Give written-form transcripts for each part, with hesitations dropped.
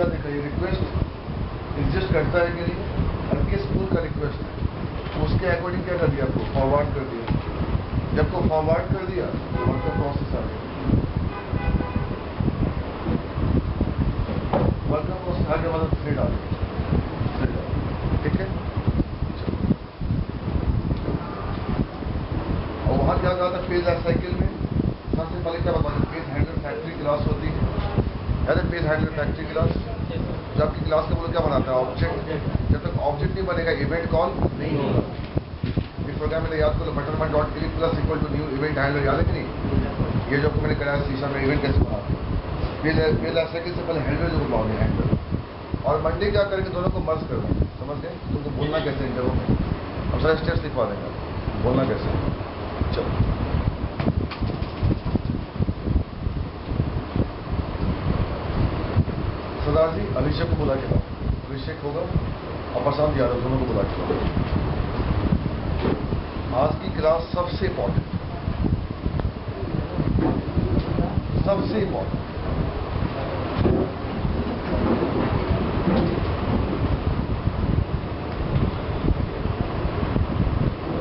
क्या देखा, ये रिक्वेस्ट एग्जिस्ट करता है कि नहीं और किस पूल का रिक्वेस्ट है, उसके अकॉर्डिंग क्या कर दिया, आपको फॉरवर्ड कर दिया। जब को फॉरवर्ड कर दिया तो वर्कर प्रोसेस आ गया, वर्कर प्रोसेस आगे मतलब थ्रेड आ गया, ठीक है। और वहां क्या कहा था पेज लाइफ साइकिल में, सबसे पहले क्या बताया, पेज हैंडलर फैक्ट्री क्लास होती है, याद है पेज हैंडलर फैक्ट्री क्लास। जब आपकी क्लास का बोलो क्या बनाता है, ऑब्जेक्ट। जब तक ऑब्जेक्ट नहीं बनेगा इवेंट कॉल नहीं होगा। इस प्रोग्राम में याद करो, butterman dot click plus equal to new event handler, याद है कि नहीं। ये जो मैंने कराया शीशा में इवेंट कैसे बनाते हैं, पेज लाइफ साइकिल से पहले हैंडलर जो बनाओगे हैंडलर, और मंडे क्या करेंगे, दोनों को मर्ज कर देंगे, समझ गए। तुमको बोलना कैसे इंटरव्यू में, हम सारे स्टेप्स लिखवा देंगे, बोलना कैसे। चलो सरदार जी अभिषेक को बुला के लाओ, अभिषेक होगा और प्रशांत यादव दोनों को बुला के लाओ। आज की क्लास सबसे इंपॉर्टेंट, सबसे इंपॉर्टेंट।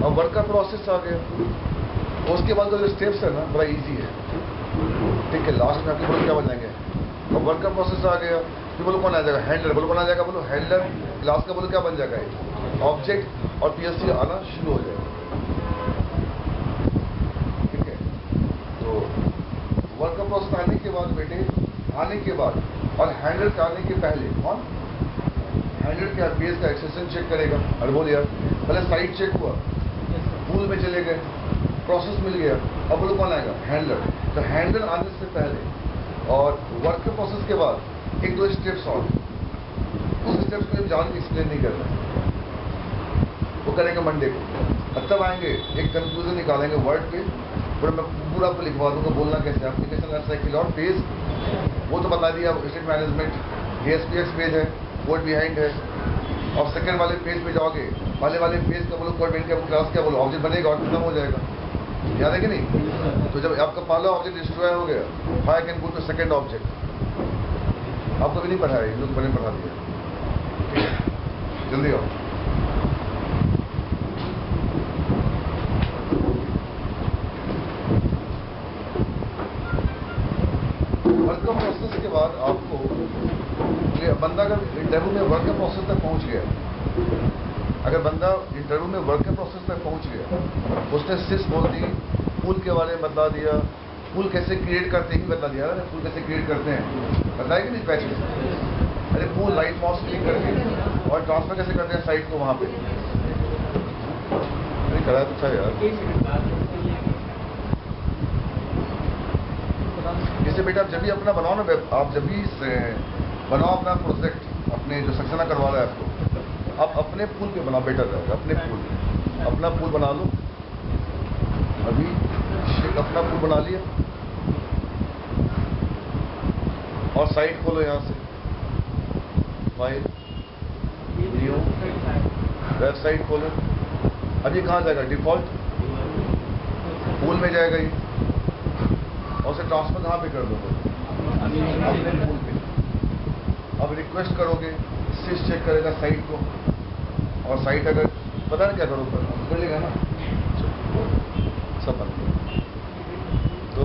अब वर्कर प्रोसेस आ गया, उसके बाद जो स्टेप्स है ना बड़ा इजी है, ठीक है। लास्ट में आपके बोलो क्या बन जाएंगे, अब वर्कर प्रोसेस आ गया, फिर बोलो कौन आ जाएगा, हैंडलर। बोलो कौन आ जाएगा, बोलो हैंडलर। क्लास का बोलो क्या बन जाएगा, ऑब्जेक्ट, और पीएससी आना शुरू हो जाएगा, ठीक है। तो वर्कर प्रोसेस आने के बाद बेटे, आने के बाद और हैंडलर के आने के पहले कौन, हैंडलर क्या पेज का एक्सेशन चेक करेगा। अरे बोल यार, पहले साइट चेक हुआ, पूल में चले गए, प्रोसेस मिल गया, अब बोलो कौन आएगा, हैंडलर। तो हैंडलर आने से पहले और वर्कर प्रोसेस के बाद एक दो स्टेप्स और, उस स्टेप्स को जान के एक्सप्लेन नहीं करना, वो करेंगे मंडे को। तब आएंगे एक कंक्लूजन निकालेंगे वर्ड पे, पूरा मैं पूरा आपको लिखवा दूंगा बोलना कैसे, एप्लीकेशन लाइफ साइकिल और पेज वो तो बता दिया, स्टेट मैनेजमेंट, एएसपीएक्स पेज है, कोड बिहाइंड है। और सेकंड वाले पेज पे जाओगे, पहले वाले पेज का बोलो कोड बिहाइंड क्या, क्लास क्या बोलो, ऑब्जेक्ट बनेगा और खत्म हो जाएगा, याद है कि नहीं। तो जब आपका पहला ऑब्जेक्ट डिस्ट्रॉय हो गया, I can go to second object. आपको भी नहीं पढ़ाया, इन लोग मैंने पढ़ा दिया, जल्दी आओ। वर्कर प्रोसेस के बाद आपको बंदा अगर इंटरव्यू में वर्कर प्रोसेस तक पहुंच गया, अगर बंदा इंटरव्यू में वर्कर प्रोसेस तक पहुंच गया, उसने सिस बोल दी, पूल के बारे में बता दिया, पूल कैसे क्रिएट करते हैं बता दिया, अरे पूल कैसे क्रिएट करते हैं बताया कि नहीं पैच में। अरे पूल राइट माउस क्लिक करके और ट्रांसफर कैसे करते हैं साइट को वहां पे, नहीं कराया तो था यार। जैसे बेटा आप जब भी अपना बनाओ ना, आप जब भी बनाओ अपना प्रोजेक्ट, अपने जो सक्सेना करवा रहा है आपको, आप अपने पूल पे बनाओ, बेटर रहेगा। अपने पूल पे अपना पूल बना लो, अभी अपना पूल बना लिया और साइट खोलो, यहाँ से फाइल न्यू वेबसाइट खोलो। अब ये कहाँ जाएगा, डिफॉल्ट पूल में जाएगा ये, और उसे ट्रांसफर कहाँ पे कर दोगे, अपने पूल पे। अब रिक्वेस्ट करोगे, सिस चेक करेगा साइट को, और साइट अगर पता नहीं क्या करोगे कर लेगा ना, सब बन गया। तो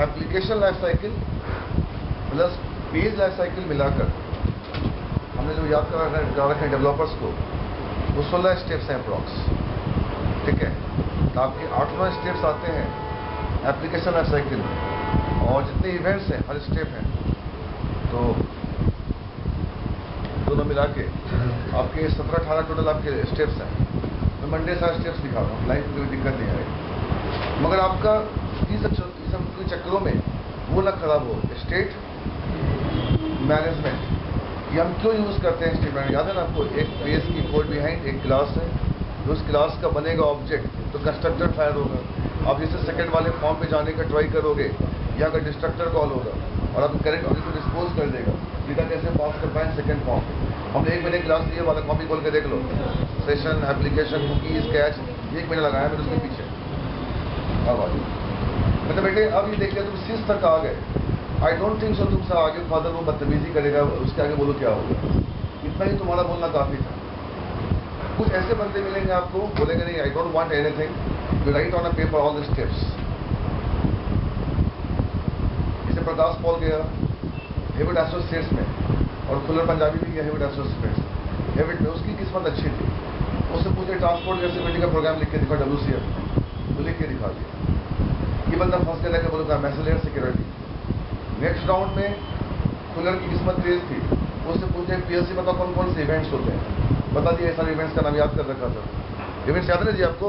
application life cycle plus page life cycle मिलाकर हमने जो याद करा रखा है डेवलपर्स को, वो 16 स्टेप्स हैं अप्रॉक्स, ठीक है। तो आपके 8-9 स्टेप्स आते हैं एप्लीकेशन लाइफ साइकिल में, और जितने इवेंट्स हैं हर स्टेप हैं, तो दोनों मिला के आपके 17-18 टोटल आपके स्टेप्स हैं। मैं मंडे सारे स्टेप्स दिखा रहा हूँ, लाइफ में कोई दिक्कत नहीं आएगी। मगर आपका ये सब चक्करों में वो ना खराब हो। स्टेट मैनेजमेंट ये हम क्यों यूज़ करते हैं, स्टेट मैनेजमेंट याद है ना आपको, एक पेज की कोड बिहाइंड एक क्लास है, तो उस क्लास का बनेगा ऑब्जेक्ट, तो कंस्ट्रक्टर फायर होगा। आप जैसे सेकंड वाले फॉर्म पे जाने का ट्राई करोगे, यहाँ का डिस्ट्रक्टर कॉल होगा और आपको करेक्ट ऑब्जेक्ट को डिस्पोज कर देगा। डेटा कैसे पास कर पाए सेकंड फॉर्म पे, हमने 1 महीने क्लास दिए वाला कॉपी खोल के देख लो, सेशन एप्लीकेशन कुकीज कैच 1 महीना लगाया मैंने उसके पीछे। अब आ जाओ, मतलब बेटे अब ये देख लिया तुम 6 तक आ गए, आई डोंट थिंक सो तुमसे आगे फादर वो बदतमीजी करेगा, उसके आगे बोलो क्या होगा। इतना ही तुम्हारा बोलना काफी था। कुछ ऐसे बंदे मिलेंगे आपको, बोलेंगे नहीं I don't want anything, you right on a paper all the steps. जैसे प्रकाश पॉल गया हेविड एसोसिएट्स में, और खुलर पंजाबी भी गया हेविड एसोसिएट्स। हेविड में उसकी किस्मत अच्छी थी, उससे पूछे ट्रांसपोर्ट एक्सेसिबिलिटी का प्रोग्राम लिख के दिखा WCF, वो लिख के दिखा दिया। ये बंदा फंस गया, बोला मैसेजर सिक्योरिटी। नेक्स्ट राउंड में खुलर की किस्मत तेज थी, उससे पूछे PLC में कौन कौन से इवेंट्स होते हैं, बता दिया। सारे इवेंट्स का नाम याद कर रखा था। इवेंट्स याद नहीं जी आपको?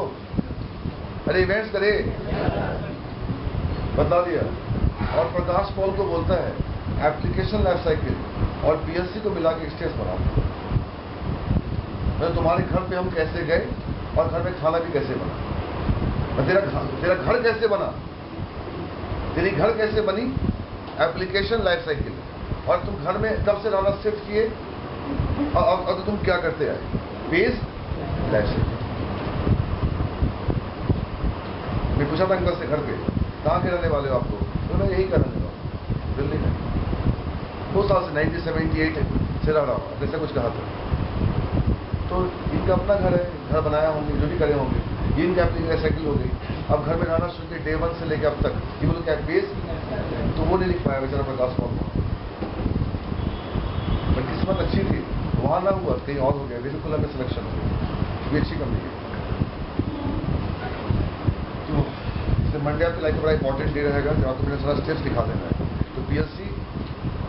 अरे इवेंट्स करे, बता दिया। और प्रकाश पॉल को बोलता है एप्लीकेशन लाइफ साइकिल और PLC को मिला के स्टेज बनाओ। मतलब तुम्हारे घर पे हम कैसे गए और घर में खाना भी कैसे बना, तेरा घर कैसे बना, तेरी घर कैसे बनी, एप्लीकेशन लाइफ साइकिल। और तुम घर में कब से रहना शिफ्ट किए, और तुम क्या करते आए, बेस लाइफ साइकिल। मैं पूछा था अंकल से घर पे कहाँ के रहने वाले हो आपको, तो मैं यही कर रहने वाला हूँ दिल्ली में, 2 साल से 1978 से रह रहा हूँ, जैसे कुछ कहा था। तो इनका अपना घर है, घर बनाया होंगे, जो भी करे होंगे, ये इनकी एप्लीकेशन साइकिल हो गई। अब घर में रहना शुरू किया डे 1 से लेकर अब तक, ये बोलो क्या बेस, तो वो नहीं लिख पाया बेचारा प्रकाश पॉल। पर किस्मत अच्छी थी, वहाँ ना हुआ कहीं और हो गया, बिल्कुल हमें सिलेक्शन हो गया। ये अच्छी कंपनी है। तो इसलिए मंडे आपकी लाइफ का बड़ा इंपॉर्टेंट डे रहेगा, जहाँ तुम्हें सारा स्टेप्स दिखा देना है। तो PLC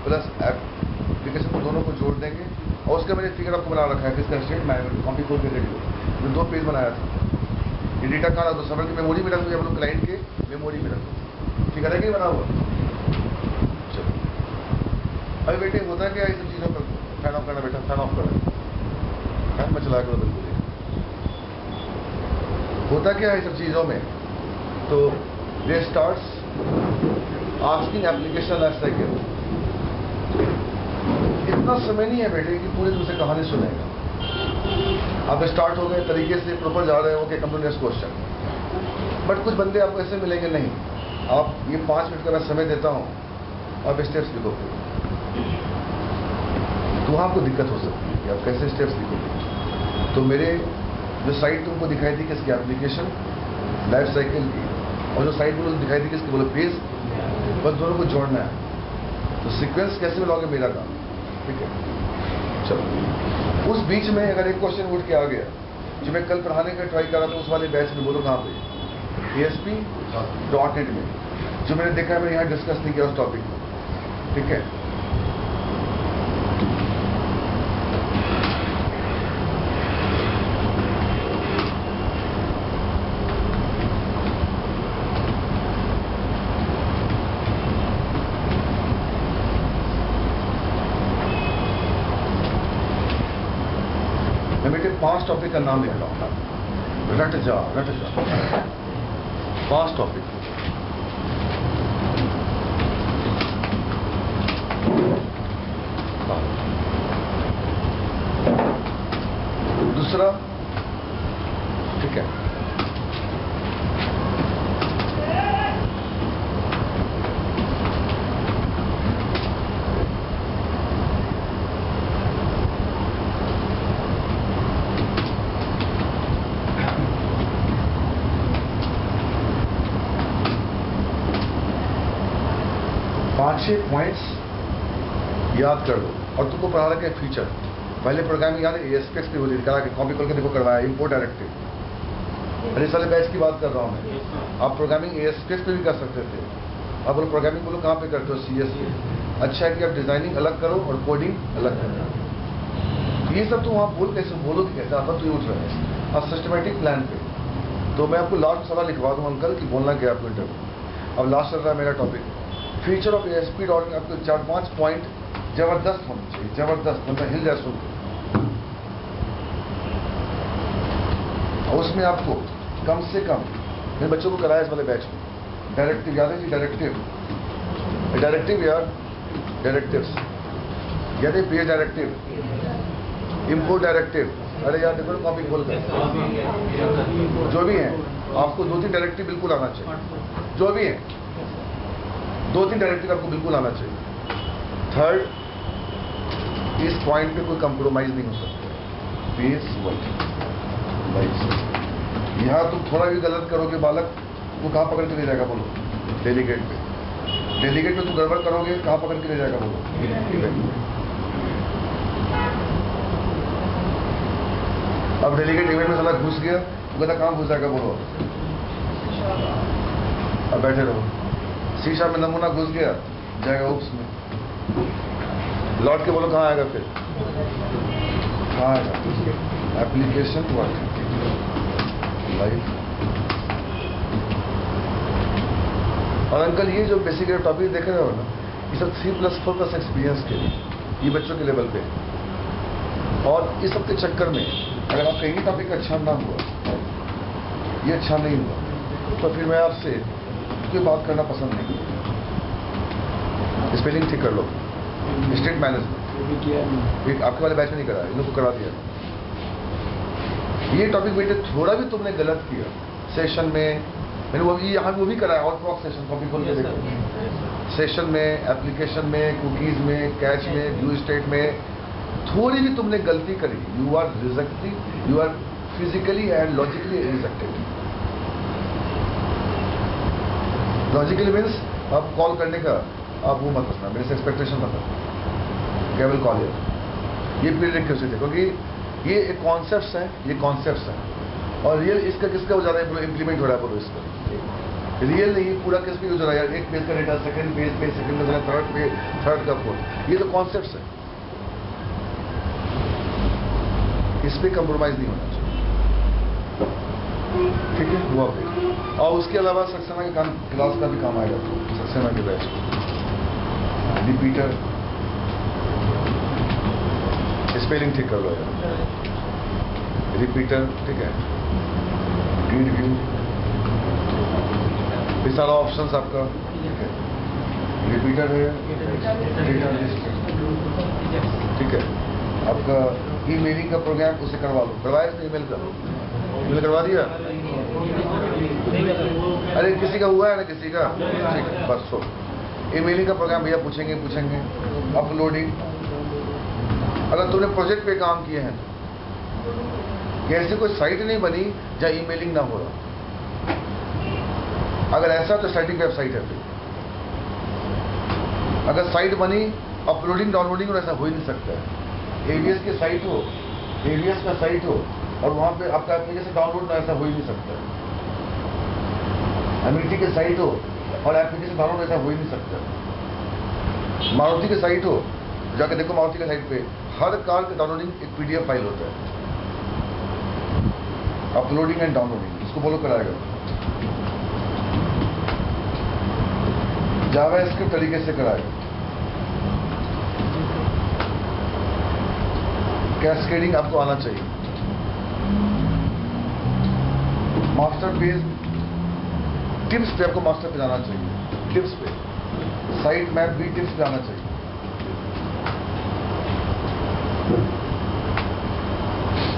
प्लस एप्लीकेशन को दोनों को जोड़ देंगे, और उसका मैंने फिगर आपको बना रखा है, किसका स्टेट मैं कॉपी खोल के रेडी हो, जो 2 पेज बनाया था। ये डेटा कार्ड तो सर्वर की मेमोरी में रख दो, या लोग क्लाइंट के मेमोरी में रख दो, ठीक है कि बना हुआ। चलो अभी बेटे होता है क्या ये सब चीज़ों पर, फैन ऑफ करना बेटा, फैन ऑफ करना, फैन में चला करो बिल्कुल। होता क्या है सब चीज़ों में, तो they starts asking application life cycle. इतना समय नहीं है बेटे कि पूरी तुमसे कहानी सुनेगा। आप स्टार्ट हो गए तरीके से प्रॉपर जा रहे हो कि come to next question. But कुछ बंदे आपको ऐसे मिलेंगे, नहीं आप ये 5 मिनट का मैं समय देता हूँ, आप स्टेप्स लिखोगे, तो वहाँ आपको दिक्कत हो सकती है कि आप कैसे स्टेप्स लिखोगे। तो मेरे जो साइट तुमको दिखाई थी किसकी, एप्लीकेशन लाइफ साइकिल की, और जो साइट मुझे दिखाई थी किसकी, बोलो पेज, बस दोनों को जोड़ना है। तो सीक्वेंस कैसे मिलाओगे, मेरा काम, ठीक है। चलो उस बीच में अगर एक क्वेश्चन उठ के आ गया जो मैं कल पढ़ाने का ट्राई कर रहा था उस वाले बैच में, बोलो कहाँ पे, ASP.NET में, जो मैंने देखा है मैंने यहाँ डिस्कस नहीं किया उस टॉपिक में, ठीक है। मैं बेटे 5 टॉपिक का नाम लिख रहा हूँ, रट जा 5 टॉपिक। दूसरा, ठीक है, पॉइंट्स याद कर लो। और तुमको पढ़ा रखा है फीचर, पहले प्रोग्रामिंग याद है, ASP भी बोली करा के कॉपी करके देखो करवाया, इंपोर्ट डायरेक्टिव। अरे साले बैच की बात कर रहा हूँ मैं। आप प्रोग्रामिंग ASP पे भी कर सकते थे। आप बोलो प्रोग्रामिंग बोलो कहाँ पे करते हो, CS पे। अच्छा है कि आप डिजाइनिंग अलग करो और कोडिंग अलग करो। ये सब तो वहाँ बोल कैसे, बोलो कि कैसे आता तो ये उठ रहा है आप सिस्टमेटिक प्लान पे। तो मैं आपको लास्ट सवाल लिखवा दूँ अंकल कि बोलना क्या आपको इंटरव्यू। अब लास्ट चल रहा है मेरा टॉपिक, फीचर ऑफ ASP.NET। आपको 4-5 पॉइंट जबरदस्त होने चाहिए, जबरदस्त, मतलब हिल जाए सुन के। और उसमें आपको कम से कम, मैंने बच्चों को कराया इस वाले बैच में, डायरेक्टिव याद है जी, डायरेक्टिव यार, डायरेक्टिव्स याद है, पेज डायरेक्टिव, इंपोर्ट डायरेक्टिव। अरे यार देखो कॉपी खोल कर, जो भी है आपको 2-3 डायरेक्टिव बिल्कुल आना चाहिए, जो भी है। 2-3 डायरेक्टिव आपको बिल्कुल आना चाहिए। थर्ड, इस पॉइंट पे कोई कंप्रोमाइज नहीं हो सकता। Pace work life. यहाँ तुम थोड़ा भी गलत करोगे बालक तो कहाँ पकड़ के ले जाएगा बोलो? डेलीगेट पे। डेलीगेट में तुम गड़बड़ करोगे कहाँ पकड़ के ले जाएगा बोलो? अब डेलीगेट इवेंट में साला घुस गया तो कहता कहाँ घुस जाएगा बोलो? अब बैठे रहो। शीशा में नमूना घुस गया जाएगा उप्स में। लौट के बोलो कहाँ आएगा फिर? कहाँ आएगा? Application work life. और अंकल ये जो बेसिक टॉपिक देख रहे हो ना, ये सब 3+4+ एक्सपीरियंस के लिए, ये बच्चों के लेवल पे। और इस सब के चक्कर में अगर आपका यही टॉपिक अच्छा ना हुआ, ये अच्छा नहीं हुआ, तो फिर मैं आपसे कोई बात करना पसंद नहीं। स्पेलिंग ठीक कर लो। स्टेट मैनेजमेंट आपके वाले बैच में नहीं करा, इन लोग को करा दिया। ये टॉपिक बेटे थोड़ा भी तुमने गलत किया सेशन में, मैंने वो भी यहाँ वो भी कराया, आउटबॉक्स सेशन कॉपी खोल के देखो। सेशन में, एप्लीकेशन में, कुकीज में, कैच में, व्यू स्टेट में थोड़ी भी तुमने गलती करी, you are rejected, you are physically and logically rejected. Logically means आप कॉल करने का आप वो मत रखना, मेरे से एक्सपेक्टेशन मत रखना, केवल कॉल ये पीरियड थे, क्योंकि ये एक कॉन्सेप्ट्स हैं, ये कॉन्सेप्ट्स हैं और रियल इसका किसका हो जा रहा है, इंप्लीमेंट हो रहा है बोलो इसका। रियल नहीं, पूरा किस पे यूज हो रहा है यार? एक पेज का डेटा, सेकंड पेज पे, सेकंड का थर्ड पे, थर्ड का फोर्थ, ये तो कॉन्सेप्ट्स है, इस पे कंप्रोमाइज नहीं होना चाहिए। ठीक है, हुआ पे। और उसके अलावा सक्सेना के क्लास का भी काम आएगा, तो सक्सेना के बैच रिपीटर, स्पेलिंग ठीक कर लो यार, रिपीटर, ठीक है, ग्रीड व्यू, ये सारा ऑप्शंस आपका ठीक है। रिपीटर है, डेटा लिस्ट, ठीक है। आपका ईमेलिंग का प्रोग्राम उसे करवा लो, करवाया इसने ईमेल का? ईमेल करवा दिया? अरे किसी का हुआ है ना, किसी का? ठीक है, बस सो ईमेलिंग का प्रोग्राम भैया पूछेंगे। अपलोडिंग, अगर तुमने प्रोजेक्ट पे काम किए हैं तो ऐसी कोई साइट नहीं बनी जहाँ ईमेलिंग ना हो रहा। अगर ऐसा तो स्टैटिक वेबसाइट है। फिर अगर साइट बनी, अपलोडिंग डाउनलोडिंग और ऐसा हो ही नहीं सकता है। एवीएस की साइट हो, एवीएस का साइट हो और वहाँ पे आपका एप्लीकेशन डाउनलोड ना, ऐसा हो ही नहीं सकता है। एमिटी की साइट हो और एप्लीकेशन डाउनलोड ऐसा हो ही नहीं सकता। मारुति की साइट हो, जाके देखो मारुति की साइट पे हर कार के डाउनलोडिंग एक पीडीएफ फाइल होता है। अपलोडिंग एंड डाउनलोडिंग इसको बोलो कराएगा। जावा स्क्रिप्ट तरीके से कराएगा। कैस्केडिंग आपको आना चाहिए। मास्टर पेज टिप्स पे आपको मास्टर पे जाना चाहिए, टिप्स पे। साइट मैप भी टिप्स पे आना चाहिए।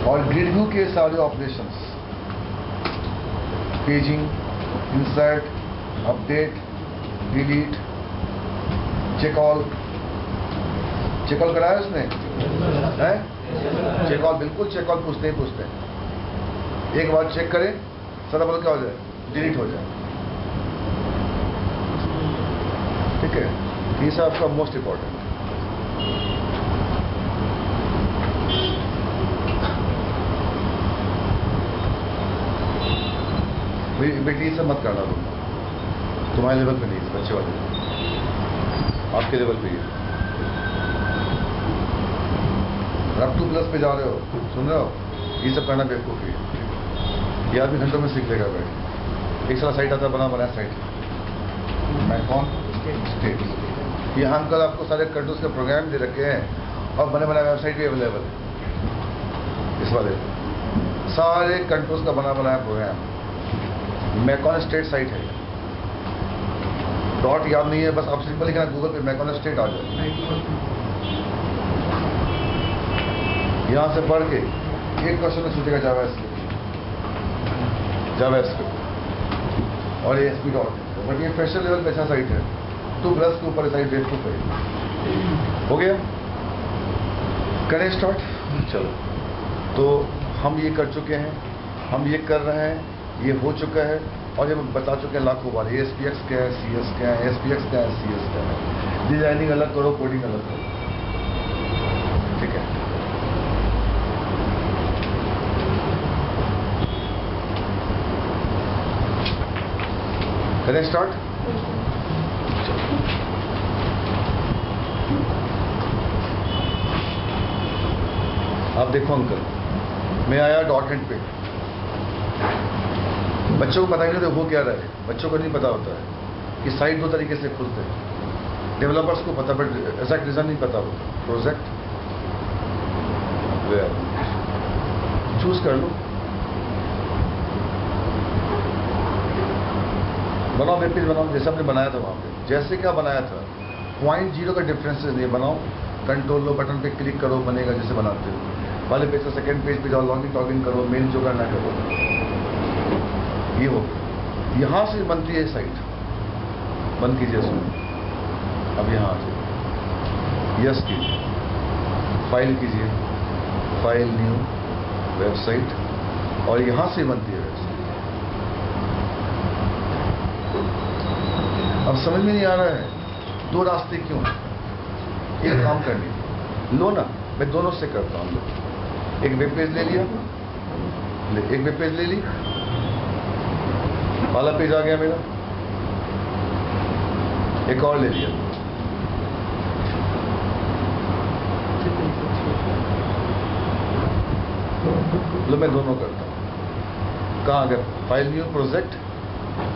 और ग्रिड व्यू के सारे operations, paging, insert, update, delete, check all कराया उसने है? चेकऑल बिल्कुल चेकऑल पूछते ही पूछते हैं। एक बार चेक करें, सारा बोल क्या हो जाए, डिलीट हो जाए। ठीक है, ये सब आपका मोस्ट इंपॉर्टेंट। बेटी ये सब मत करना तुम, तुम्हारे लेवल पे नहीं, बच्चे वाले आपके लेवल पे ही। आप 2+ पे जा रहे हो, सुन रहे हो, ये सब करना बेवकूफ़ी है। ये आदमी घंटों में सीख लेगा बैठ। एक सारा साइट आता बनाया साइट, मैं कौन स्टेट। यहाँ अंकल आपको सारे कंट्रोल्स के प्रोग्राम दे रखे हैं और बने बनाए वेबसाइट भी अवेलेबल है। इस वाले सारे कंट्रोल्स का बनाया प्रोग्राम, मैकॉन स्टेट साइट है। डॉट याद नहीं है, बस आप सिंपल लिखना गूगल पे मैकॉन स्टेट आ जाए। यहाँ से पढ़ के एक क्वेश्चन में सोचेगा जावा स्क्रिप्ट और ये एसपी डॉट, बट ये फ्रेशर लेवल पे अच्छा साइट है। तो ब्रश के ऊपर साइड वेव को करें। हो गया, करें स्टार्ट। चलो, तो हम ये कर चुके हैं, हम ये कर रहे हैं, ये हो चुका है, और ये हम बता चुके हैं लाखों बार। ASPX क्या है, CS क्या है, SPX क्या है, CS क्या है। डिजाइनिंग अलग करो, कोडिंग अलग करो, ठीक है। करें स्टार्ट। आप देखो अंकल, मैं आया डॉट एंड पे, बच्चों को पता ही नहीं था वो क्या रहा है। बच्चों को नहीं पता होता है कि साइट दो तरीके से खुलते हैं। डेवलपर्स को पता, बट एग्जैक्ट रीजन नहीं पता होता। प्रोजेक्ट चूज कर लो, बनाओ, वेब पेज बनाओ जैसे आपने बनाया था वहाँ पे। जैसे क्या बनाया था, 0.0 का डिफरेंस ये बनाओ। कंट्रोल लो, बटन पे क्लिक करो, बनेगा जैसे बनाते हो। वाले पेज से सेकंड पेज पे जाओ, लॉगिन करो, मेल जो करना करो। ये हो, यहाँ से बनती है साइट। बंद कीजिए इसको, अब यहाँ आ जाइए, यस कीजिए, फाइल कीजिए, फाइल न्यू वेबसाइट, और यहाँ से बनती है वेबसाइट। अब समझ में नहीं आ रहा है दो रास्ते क्यों? एक काम करनी लो ना, मैं दोनों से करता हूँ। एक वेब पेज ले लिया, एक वेब पेज ले ली, वाला पेज आ गया मेरा, एक और ले लिया। लो मैं दोनों करता हूँ। कहाँ आ गया? फाइल न्यू प्रोजेक्ट,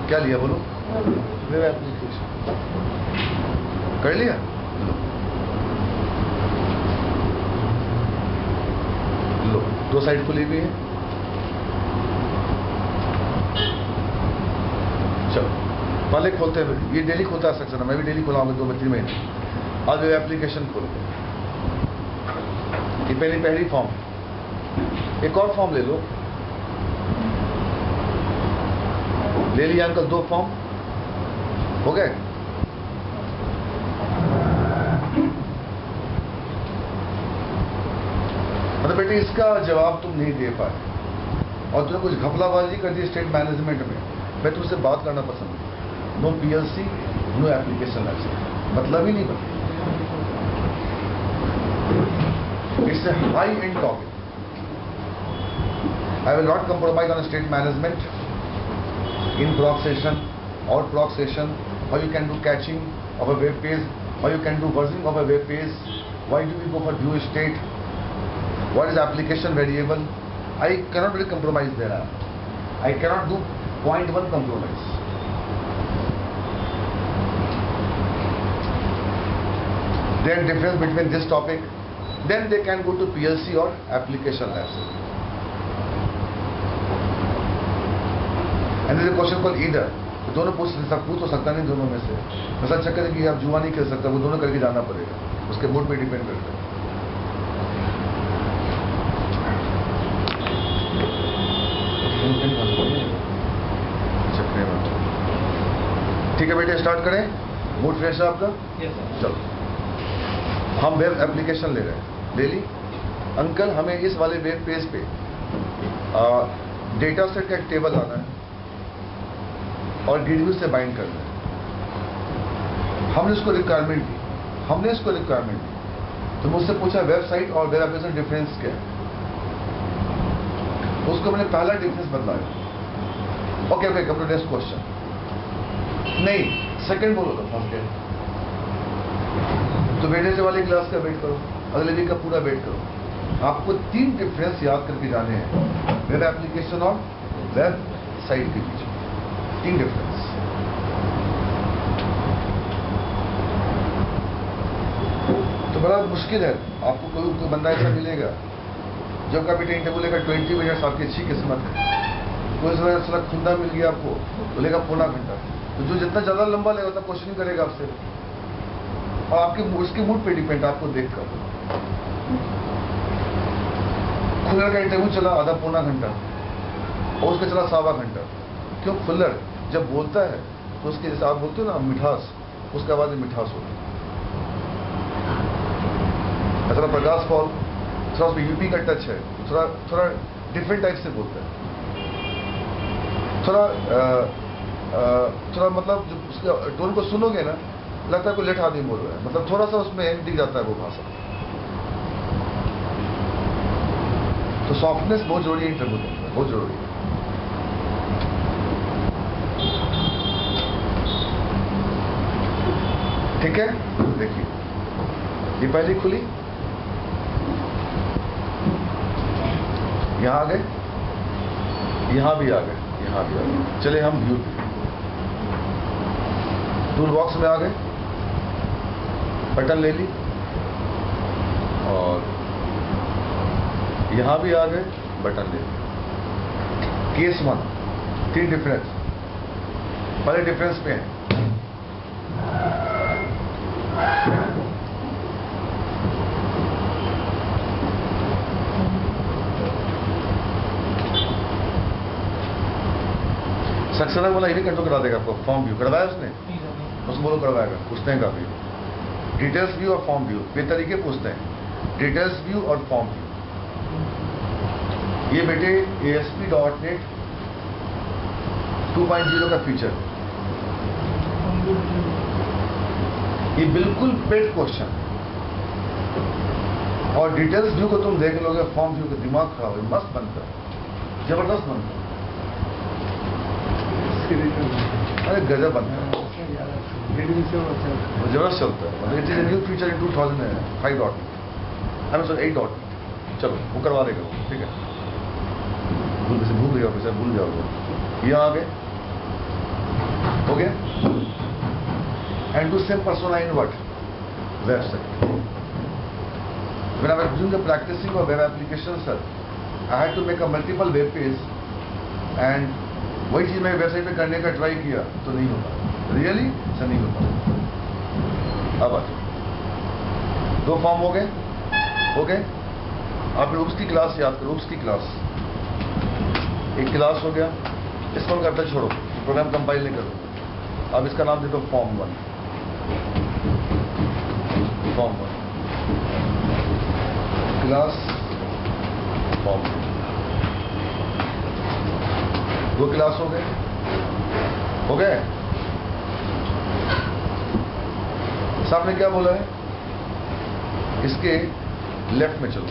क्या लिया बोलो? वेब एप्लीकेशन कर लिया। लो दो साइड खुली हुई है। चलो पहले खोलते हैं, ये डेली खोलता है सेक्शन, मैं भी डेली खोला हूँ 2-3 महीने। आज वेब एप्लीकेशन खोलो, ये पहली फॉर्म, एक और फॉर्म ले लो। ले लिया अंकल, 2 फॉर्म हो गए। मतलब बेटे इसका जवाब तुम नहीं दे पाए और तुमने कुछ घपलाबाजी कर दी स्टेट मैनेजमेंट में। मैं तुमसे बात करना पसंद है। No PLC, no application licence, मतलब ही नहीं बनता। It's a high end topic. I will not compromise on state management in proc session or proc session. How you can do caching of a web page, how you can do versioning of a web page. Why do we go for view state? What is application variable? I cannot really compromise there. I cannot do 0.1 compromise. Then difference between this topic, then they can go to PLC or application labs. And there is a question called either. तो दोनों पूछ तो सकता नहीं दोनों में से। ऐसा चक्कर है कि आप जुआ नहीं खेल सकता, वो दोनों करके जाना पड़ेगा, उसके मूड पे डिपेंड करता है। ठीक है बेटे, स्टार्ट करें। मूड फ्रेश है आपका? yes, चलो हम वेब एप्लीकेशन ले रहे हैं। ले ली अंकल, हमें इस वाले वेब पेज पे डेटा सेट का एक टेबल आना है और DW से बाइंड करना है। हमने इसको रिक्वायरमेंट दी, तो मुझसे पूछा वेबसाइट और वेब एप्लीकेशन डिफरेंस क्या है। उसको मैंने पहला डिफरेंस बदलाया। Okay come to next question. नहीं, सेकंड बोलो तो फर्स्ट डे। तो बेटे से वाली क्लास का वेट करो, अगले वीक का पूरा वेट करो। आपको 3 डिफरेंस याद करके जाने हैं वेब एप्लीकेशन और वेब साइट के बीच। 3 डिफरेंस। तो बड़ा मुश्किल है, आपको कोई बंदा ऐसा मिलेगा जो कभी टाइम टेबल लेगा 20 मिनट्स, आपकी अच्छी किस्मत है। कोई साला खुंदा मिल गया आपको, बोलेगा पौना घंटा। तो जो जितना ज्यादा लंबा लेगा उतना क्वेश्चन करेगा आपसे, और आपके उसके मूड पे डिपेंड, आपको देखकर। खुल्लर का इंटरव्यू चला आधा पौना घंटा और उसका चला 1.25 घंटा। क्यों? खुल्लर जब बोलता है तो उसके जैसे आप बोलते हो ना मिठास, उसके बाद मिठास होती है। थोड़ा प्रकाश पॉल, थोड़ा उसमें यूपी का टच है, थोड़ा डिफरेंट टाइप से बोलता है, थोड़ा मतलब जो उसके टोन को सुनोगे ना, लगता है कोई लेट आदमी बोल रहा है, मतलब थोड़ा सा उसमें दिख जाता है वो भाषा। तो सॉफ्टनेस बहुत जरूरी है इंटरव्यू में, बहुत जरूरी है। ठीक है, देखिए ये पहली खुली, यहां आ गए, यहां भी आ गए, यहां भी आ गए। चले हम व्यू टूल बॉक्स में आ गए, बटन ले ली, और यहां भी आ गए, बटन ले ली। Case 1, 3 difference. पहले डिफरेंस पे है, सक्सेसर बोला ये भी कंट्रोल करा देगा आपको। फॉर्म व्यू करवाया उसने, उसको बोलो करवाएगा, पूछते हैं काफी। डिटेल्स व्यू और फॉर्म व्यू वे तरीके पूछते हैं, डिटेल्स व्यू और फॉर्म व्यू। ये बेटे ASP.NET 2.0 का फीचर, ये बिल्कुल पेड क्वेश्चन। और डिटेल्स व्यू को तुम देख लोगे, फॉर्म व्यू का दिमाग खराब है, मस्त बनता है, जबरदस्त बनता है, अरे गजब बनता है, जबरदस्त चलता है। मतलब it is new feature in 2005. Sorry 8. चलो वो करवा देगा वो, ठीक है। भूल गया ऑफिसर, भूल जाओगे। ये आ गए, हो गया। And to same persona in what? Website. When I was doing the practicing of web application, sir, I had to make a multiple web page, and वही चीज मैं वेबसाइट पे करने का ट्राई किया तो नहीं होता, रियली ऐसा नहीं होता। अब आ जाओ, 2 फॉर्म हो गए, हो गए। आप रूप्स की क्लास याद करो, रूप्स की क्लास, एक क्लास हो गया। इसको करते छोड़ो, प्रोग्राम कंपाइल नहीं करो। अब इसका नाम दे दो form 1, form 1 class form 2 class हो गए, हो गए। सामने क्या बोला है, इसके लेफ्ट में चलो,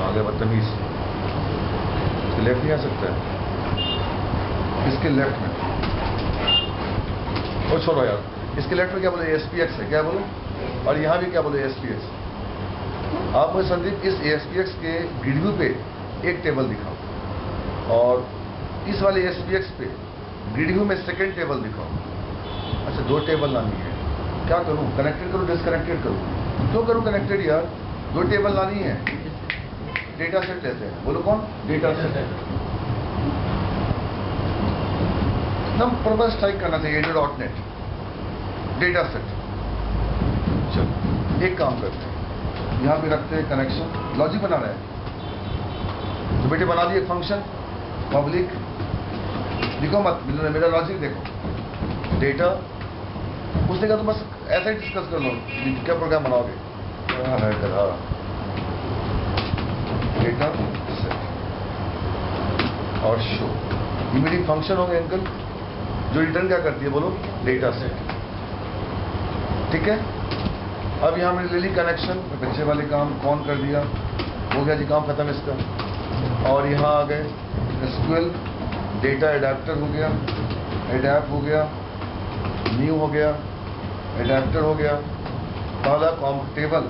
आगे बदतमीज, इसके लेफ्ट नहीं आ सकता है, इसके लेफ्ट में। और छोड़ो यार, इसके लेफ्ट में क्या बोले, ASPX है, क्या बोले, और यहां भी क्या बोले, ASPX। आप मुझे संदीप इस ASPX के ग्रिड व्यू पे एक टेबल दिखाओ, और इस वाले ASPX पे ग्रिड व्यू में सेकेंड टेबल दिखाओ। अच्छा 2 टेबल लानी है, क्या करूं, कनेक्टेड करूं, डिसकनेक्टेड करूं? क्यों करूं कनेक्टेड यार, 2 टेबल लानी है। डेटा सेट लेते हैं, बोलो कौन, डेटा सेट। नम प्रबल स्ट्राइक करना चाहिए, ADO.NET डेटा सेट। चलो एक काम करते हैं, यहां पे रखते हैं कनेक्शन, लॉजिक बना रहे हैं तो बेटे बना दिए फंक्शन पब्लिक, देखो मत मेरा लॉजिक देखो, डेटा। उसने कहा तो बस ऐसा ही डिस्कस कर लो, क्या प्रोग्राम बनाओगे, डेटा सेट और शो। ये मेरी फंक्शन हो गई अंकल, जो रिटर्न क्या करती है बोलो, डेटा सेट। ठीक है, अब यहां मैंने ले ली कनेक्शन, पीछे वाले काम कौन कर दिया, हो गया जी काम खत्म इसका। और यहां आ गए SQL, डेटा एडाप्टर हो गया, एडैप हो गया, न्यू हो गया, एडाप्टर हो गया, पहला कॉम टेबल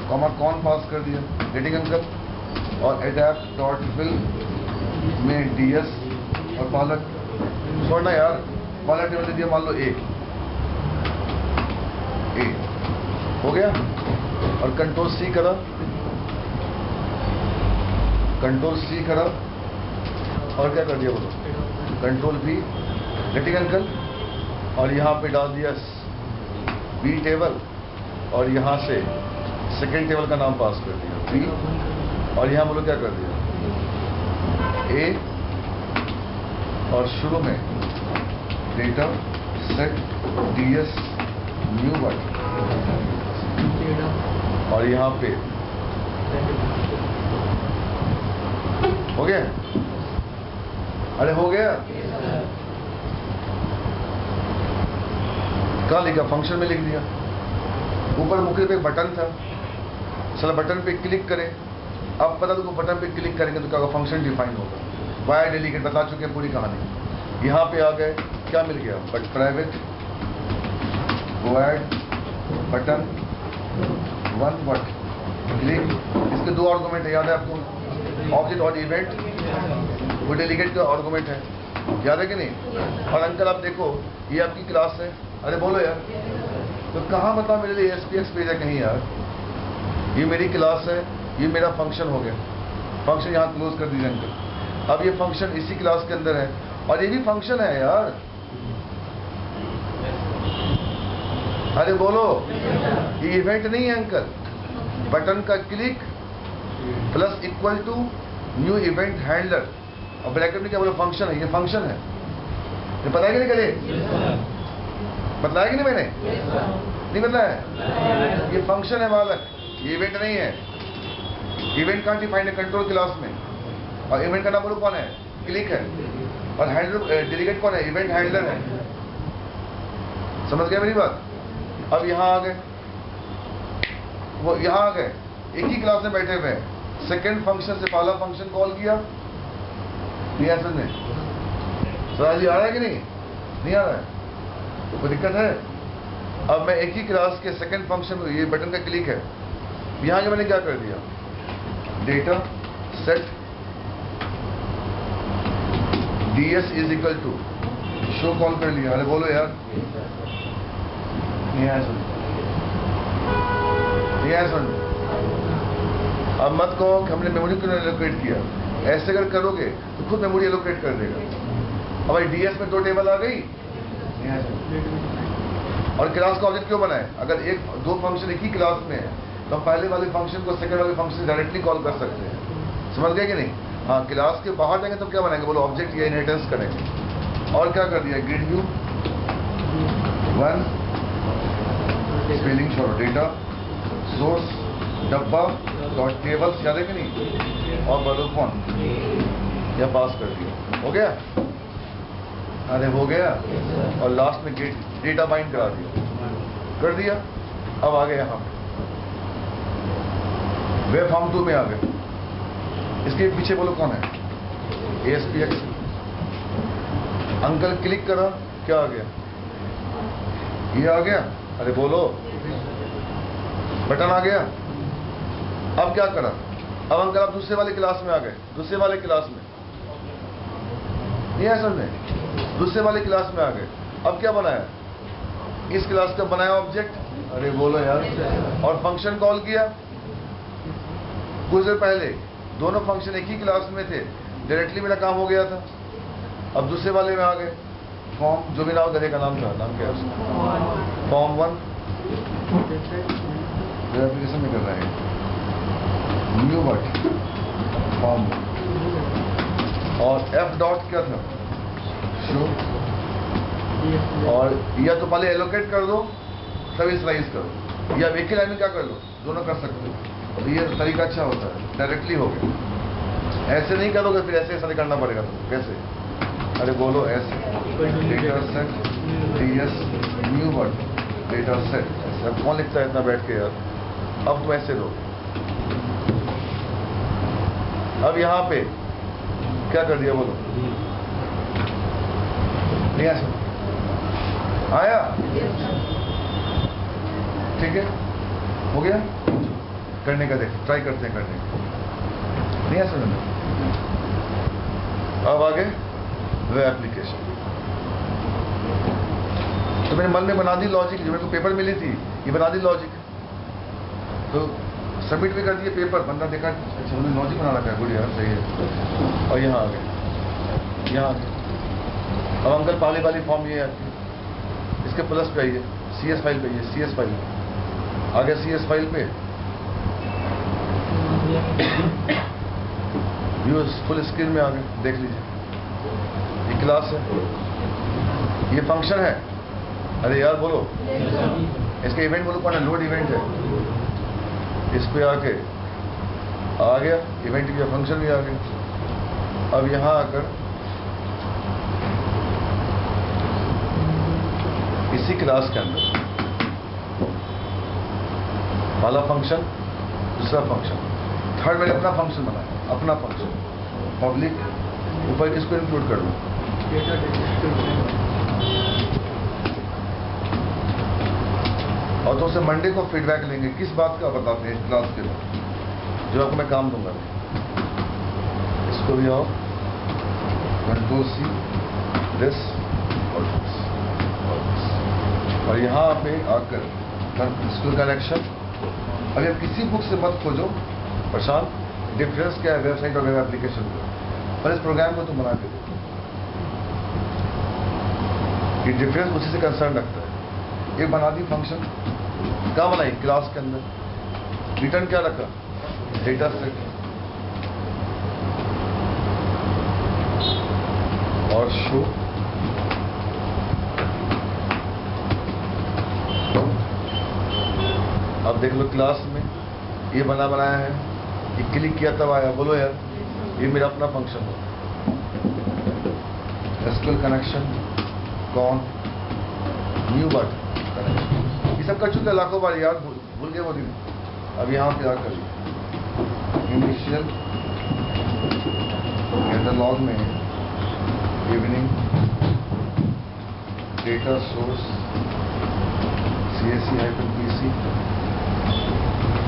कॉमा कौन पास कर दिया, गेटिंग अंकल। और adapt.fill में DS और पहला छोड़ना यार, पहला टेबल दे दिया मान लो A हो गया। और कंट्रोल C करा, कंट्रोल C करा, और क्या कर दिया बोलो, कंट्रोल V, गेटिंग अंकल। और यहाँ पे डाल दिया B टेबल, और यहाँ से सेकेंड टेबल का नाम पास कर दिया B, और यहाँ बोलो क्या कर दिया A, और शुरू में data set ds new word और यहाँ पे हो गया। अरे हो गया। कहाँ लिखा? फंक्शन में लिख दिया। ऊपर मुखड़े पे बटन था, चलो बटन पे क्लिक करें। अब पता तुमको बटन पे क्लिक करेंगे तो क्या फंक्शन डिफाइन होगा। वाई डेलीगेट बता चुके हैं पूरी कहानी। यहाँ पे आ गए, क्या मिल गया? But private void button one what click. इसके दो आर्गुमेंट है, याद है आपको? ऑब्जेक्ट और इवेंट। वो डेलीगेट का आर्गुमेंट है, याद है कि नहीं? और अंकल आप देखो, ये आपकी क्लास है। अरे बोलो यार, तो कहाँ बता मेरे लिए SPX पेज है कहीं यार? ये मेरी क्लास है, ये मेरा फंक्शन हो गया। फंक्शन यहाँ क्लोज कर दीजिए अंकल। अब ये फंक्शन इसी क्लास के अंदर है और ये भी फंक्शन है यार। अरे बोलो, ये इवेंट नहीं है अंकल। बटन का click plus equal to new event handler और ब्रैकेट में क्या बोलो? फंक्शन है। ये फंक्शन है। ये पता है कि नहीं? करे बतलाया कि नहीं मैंने? नहीं बताया? ये फंक्शन है बालक, ये इवेंट नहीं है। इवेंट कहाँ डिफाइंड है? कंट्रोल क्लास में। और इवेंट का नाम बोलो कौन है? क्लिक है। और हैंडलर डेलीगेट कौन है? इवेंट हैंडलर है। समझ गया मेरी बात? अब यहाँ आ गए, वो यहाँ आ गए, एक ही क्लास में बैठे हुए हैं। सेकेंड फंक्शन से पहला फंक्शन कॉल किया, नहीं है समझ में? सर जी आ रहा है कि नहीं? नहीं आ रहा है? कोई दिक्कत है? अब मैं एक ही क्लास के सेकेंड फंक्शन, ये बटन का क्लिक है, यहाँ के मैंने क्या कर दिया? Data set ds is equal to show call कर लिया। अरे बोलो यार, नहीं आया सुन, नहीं आया सुन। अब मत कहो कि हमने मेमोरी क्यों एलोकेट किया। ऐसे अगर करोगे तो खुद मेमोरी एलोकेट कर देगा। अब भाई ds में 2 टेबल आ गई। और क्लास का ऑब्जेक्ट क्यों बनाए? अगर दो फंक्शन एक ही क्लास में है तो हम पहले वाले फंक्शन को सेकंड वाले फंक्शन से डायरेक्टली कॉल कर सकते हैं। समझ गए कि नहीं? हाँ, क्लास के बाहर जाएंगे तो क्या बनाएंगे? बोलो ऑब्जेक्ट या इनहेरिटेंस करेंगे। और क्या कर दिया? ग्रिड व्यू वन स्पेलिंग छोड़ो, डेटा सोर्स डब्बा डॉट टेबल्स, याद है कि नहीं? और बदल फॉन्ट या पास कर दिया। हो गया? अरे हो गया। और लास्ट में डेटा बाइंड करा दिया, कर दिया। अब आ गए यहाँ पे वेब फॉर्म 2 में आ गए। इसके पीछे बोलो कौन है? ASPX। अंकल क्लिक करा, क्या आ गया? ये आ गया। अरे बोलो, बटन आ गया। अब क्या करा? अब अंकल आप दूसरे वाले क्लास में आ गए। दूसरे वाले क्लास में ये है समझ में? दूसरे वाले क्लास में आ गए। अब क्या बनाया? इस क्लास का बनाया ऑब्जेक्ट। अरे बोलो यार। और फंक्शन कॉल किया। कुछ देर पहले दोनों फंक्शन एक ही क्लास में थे, डायरेक्टली मेरा काम हो गया था। अब दूसरे वाले में आ गए। फॉर्म, जो भी नाम गधे का नाम था, नाम क्या है उसका? फॉर्म 1 एप्लीकेशन में कर रहे हैं। न्यू वर्ड फॉर्म और F डॉट क्या था? शो। और या तो पहले एलोकेट कर दो तभी स्लाइस करो, या एक ही लाइन में क्या कर दो, दोनों कर सकते हो। तो ये तरीका अच्छा होता है, डायरेक्टली हो गया। ऐसे नहीं करोगे फिर ऐसे ऐसा करना पड़ेगा तुमको। कैसे? अरे बोलो ऐसे, data set ds new word data set. अब कौन लिखता है इतना बैठ के यार? अब तुम ऐसे दो। अब यहाँ पे क्या कर दिया बोलो? नहीं आया? ठीक है, हो गया। करने का देख, ट्राई करते हैं करने का। नहीं है समझ में? अब आगे वेब एप्लीकेशन। तो मैंने मन में बना दी लॉजिक, जो मेरे को पेपर मिली थी ये बना दी लॉजिक। तो सबमिट भी कर दिए पेपर। बंदा देखा, अच्छा उन्होंने लॉजिक बना रखा है, गुड यार, सही है। और यहाँ आ गए, यहाँ आ गए। अब अंकल पहले वाली फॉर्म ये है, इसके प्लस पे आइए, CS फाइल पे आइए, CS फाइल आ गया। CS फाइल पे व्यू फुल स्क्रीन में आ गए, देख लीजिए। ये क्लास है, ये फंक्शन है। अरे यार बोलो, इसका इवेंट बोलो कौन है? लोड इवेंट है। इस पे आके आ गया इवेंट का फंक्शन भी आ गया। अब यहां आकर इसी क्लास के अंदर पहला फंक्शन, दूसरा फंक्शन, थर्ड मैंने अपना फंक्शन बनाया, अपना फंक्शन पब्लिक। ऊपर किसको इंक्लूड कर दूं? और तो उसे मंडे को फीडबैक लेंगे। किस बात का बताते हैं इस क्लास के बाद जो आपको मैं काम दूंगा। इसको भी आओ, कंट्रोल सी, दिस और दिस और यहाँ पे आकर स्कूल कनेक्शन। अभी आप किसी बुक से मत खोजो प्रशांत, डिफरेंस क्या है वेबसाइट और वेब एप्लीकेशन का, पर इस प्रोग्राम को तुम बना के देखो। ये डिफरेंस उसी से कंसर्न रखता है। एक बना दी फंक्शन, क्या बनाई क्लास के अंदर, रिटर्न क्या रखा? डेटा सेट और शो। अब देख लो क्लास में ये बनाया है, ये क्लिक किया तब आया। बोलो यार, ये मेरा अपना फंक्शन है। एसक्यूएल कनेक्शन कौन, न्यू बटन कनेक्शन, ये सब कर चुके लाखों बार यार, भूल गए वो दिन। अब यहाँ पे आकर इनिशियल कैटलॉग में evening data source CSC-PC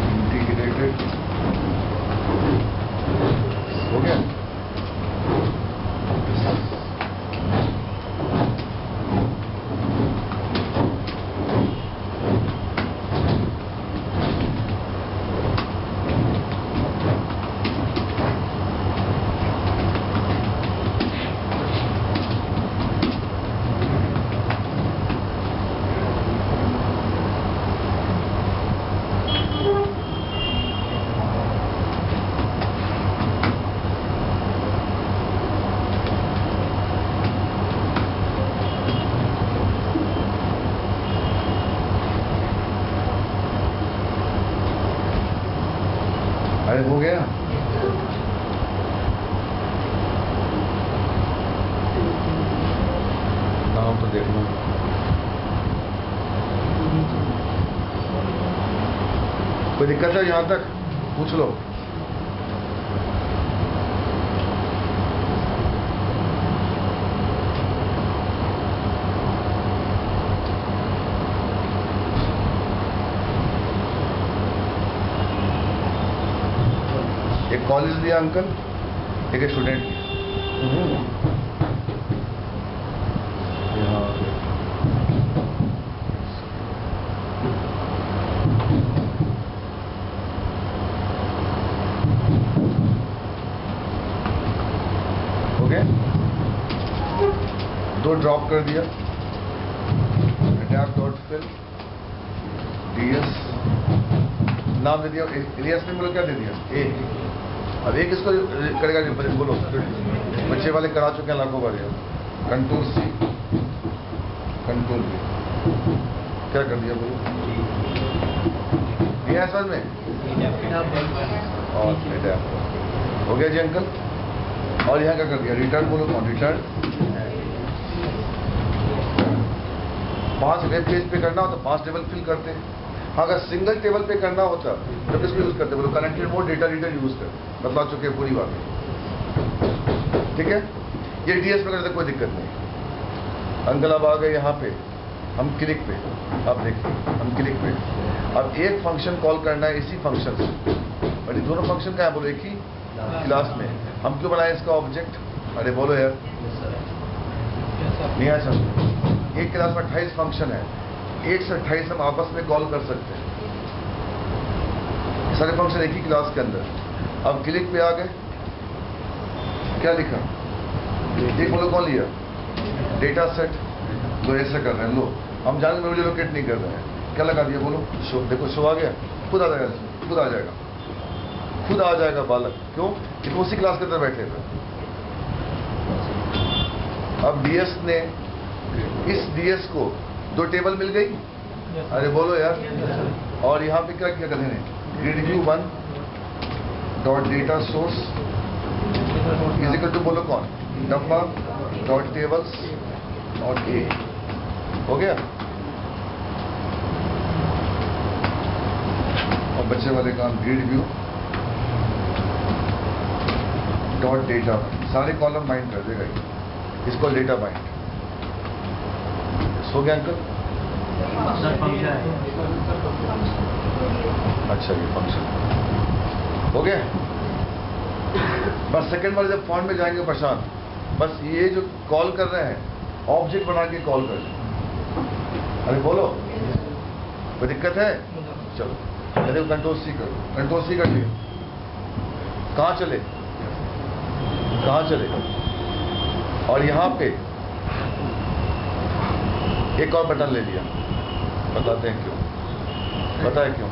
integrated हो गया। अरे हो गया। नाम तो देख लो। कोई दिक्कत है यहाँ तक? पूछ लो। एक कॉलेज दिया अंकल, एक स्टूडेंट ओके, दो ड्रॉप कर दिया। adapt.fill ds नाम दे दिया, एलियास ने बोला क्या दे दिया? ए। अब एक इसको करेगा नहीं, बोलो बच्चे वाले करा चुके हैं लाखों बार यार। कंट्रोल सी, कंट्रोल V, क्या कर दिया बोलो? ये समझ में? और हो गया जी अंकल। और यहाँ क्या कर दिया? रिटर्न बोलो कौन? रिटर्न 5 वेब पेज पे करना हो तो 5 टेबल फिल करते हैं। हाँ, अगर सिंगल टेबल पे करना होता तो किसको यूज करते? बोलो connected mode data reader use करते। बतला चुके हैं पूरी बात, ठीक है। ये डीएस में करते कोई दिक्कत नहीं। अंकल अब आ गए यहाँ पे, हम क्लिक पे, अब देखिए हम क्लिक पे अब एक फंक्शन कॉल करना है इसी फंक्शन से। और ये दोनों फंक्शन क्या है बोलो? एक ही क्लास में। हम क्यों बनाए इसका ऑब्जेक्ट? अरे बोलो यार, नहीं ऐसा। एक क्लास में 28 फंक्शन है, 1 से 28 हम आपस में कॉल कर सकते हैं, सारे फंक्शन एक ही क्लास के अंदर। अब क्लिक पे आ गए, क्या लिखा? एक बोलो कौन लिया? Data set. लो ऐसे कर रहे हैं, लो हम जान मेमोरी लोकेट नहीं कर रहे हैं, क्या लगा दिया बोलो? शो। देखो शो आ गया, खुद आ जाएगा, खुद आ जाएगा, खुद आ जाएगा बालक। क्यों? क्योंकि उसी क्लास के अंदर बैठे थे। अब डीएस ने इस डीएस को 2 टेबल मिल गई, अरे बोलो यार। और यहाँ पे क्या किया करने ने, grid view 1 dot data source is equal to, बोलो कौन, डब्बा डॉट टेबल्स और ए, हो गया। और बच्चे वाले काम, ग्रिड व्यू डॉट डेटा, सारे कॉलम बाइंड कर देगा ये, इसको डेटा बाइंड। हो गया अंकल? अच्छा, ये फंक्शन हो गया। बस सेकंड वाले जब फॉन्ट में जाएंगे प्रशांत, बस ये जो कॉल कर रहे हैं ऑब्जेक्ट बना के कॉल कर लें। अरे बोलो, कोई दिक्कत है? चलो मेरे को कंट्रोल सी करो, कंट्रोल सी कर लिया। कहाँ चले, कहाँ चले? और यहाँ पे एक और बटन ले लिया, बताते हैं क्यों, बताए क्यों।